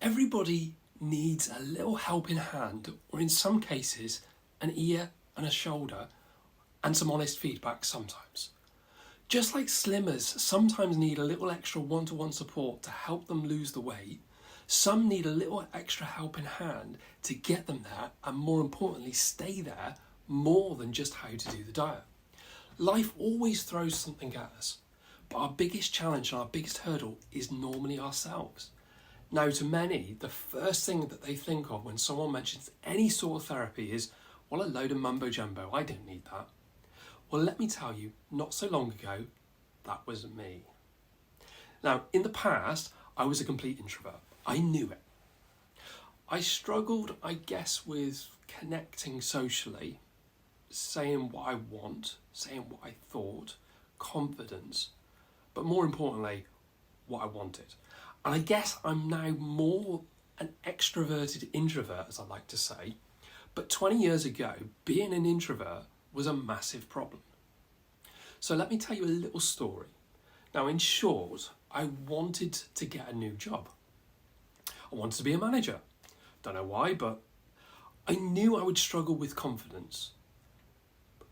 Everybody needs a little helping hand, or in some cases, an ear and a shoulder, and some honest feedback sometimes. Just like slimmers sometimes need a little extra one-to-one support to help them lose the weight, some need a little extra helping hand to get them there, and more importantly, stay there more than just how to do the diet. Life always throws something at us, but our biggest challenge and our biggest hurdle is normally ourselves. Now, to many, the first thing that they think of when someone mentions any sort of therapy is, well, a load of mumbo jumbo, I don't need that. Well, let me tell you, not so long ago, that was me. Now, in the past, I was a complete introvert. I knew it. I struggled, I guess, with connecting socially, saying what I want, saying what I thought, confidence, but more importantly, what I wanted. And I guess I'm now more an extroverted introvert, as I like to say, but 20 years ago, being an introvert was a massive problem. So let me tell you a little story. Now, in short, I wanted to get a new job. I wanted to be a manager. Don't know why, but I knew I would struggle with confidence.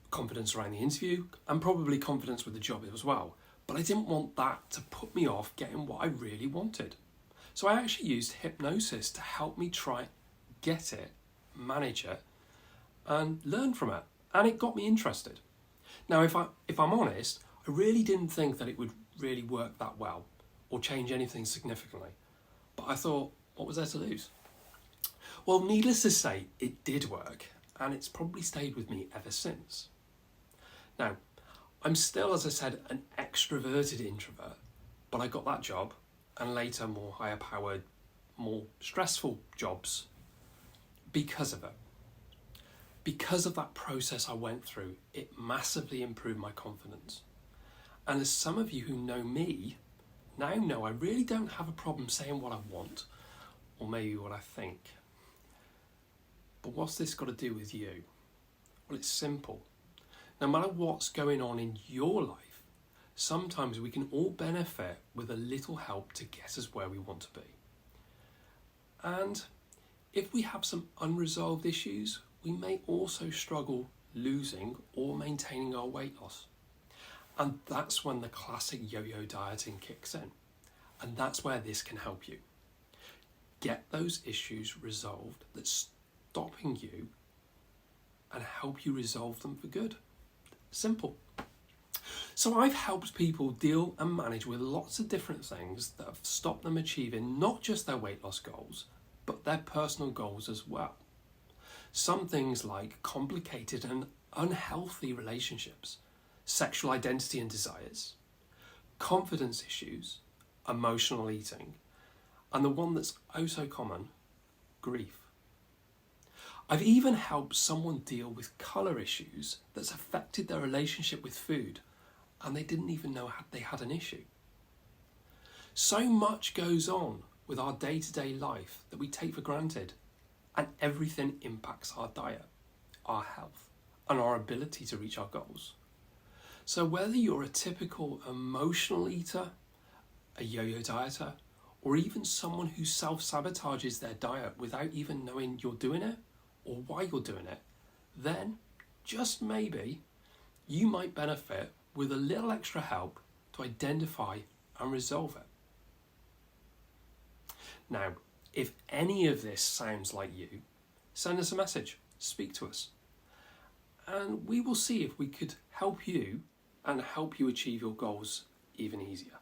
Confidence around the interview, and probably confidence with the job as well. But I didn't want that to put me off getting what I really wanted. So I actually used hypnosis to help me try get it, manage it, and learn from it. And it got me interested. Now, if I'm honest, I really didn't think that it would really work that well or change anything significantly. But I thought, what was there to lose? Well, needless to say, it did work, and it's probably stayed with me ever since. Now, I'm still, as I said, an extroverted introvert, but I got that job and later more higher powered, more stressful jobs because of it. Because of that process I went through, it massively improved my confidence. And as some of you who know me now know, I really don't have a problem saying what I want, or maybe what I think. But what's this got to do with you? Well, it's simple. No matter what's going on in your life, sometimes we can all benefit with a little help to get us where we want to be. And if we have some unresolved issues, we may also struggle losing or maintaining our weight loss. And that's when the classic yo-yo dieting kicks in. And that's where this can help you. Get those issues resolved that's stopping you and help you resolve them for good. Simple. So I've helped people deal and manage with lots of different things that have stopped them achieving not just their weight loss goals, but their personal goals as well. Some things like complicated and unhealthy relationships, sexual identity and desires, confidence issues, emotional eating, and the one that's oh so common, grief. I've even helped someone deal with colour issues that's affected their relationship with food, and they didn't even know they had an issue. So much goes on with our day-to-day life that we take for granted, and everything impacts our diet, our health, and our ability to reach our goals. So whether you're a typical emotional eater, a yo-yo dieter, or even someone who self-sabotages their diet without even knowing you're doing it or why you're doing it, then just maybe you might benefit with a little extra help to identify and resolve it. Now, if any of this sounds like you, send us a message, speak to us, and we will see if we could help you and help you achieve your goals even easier.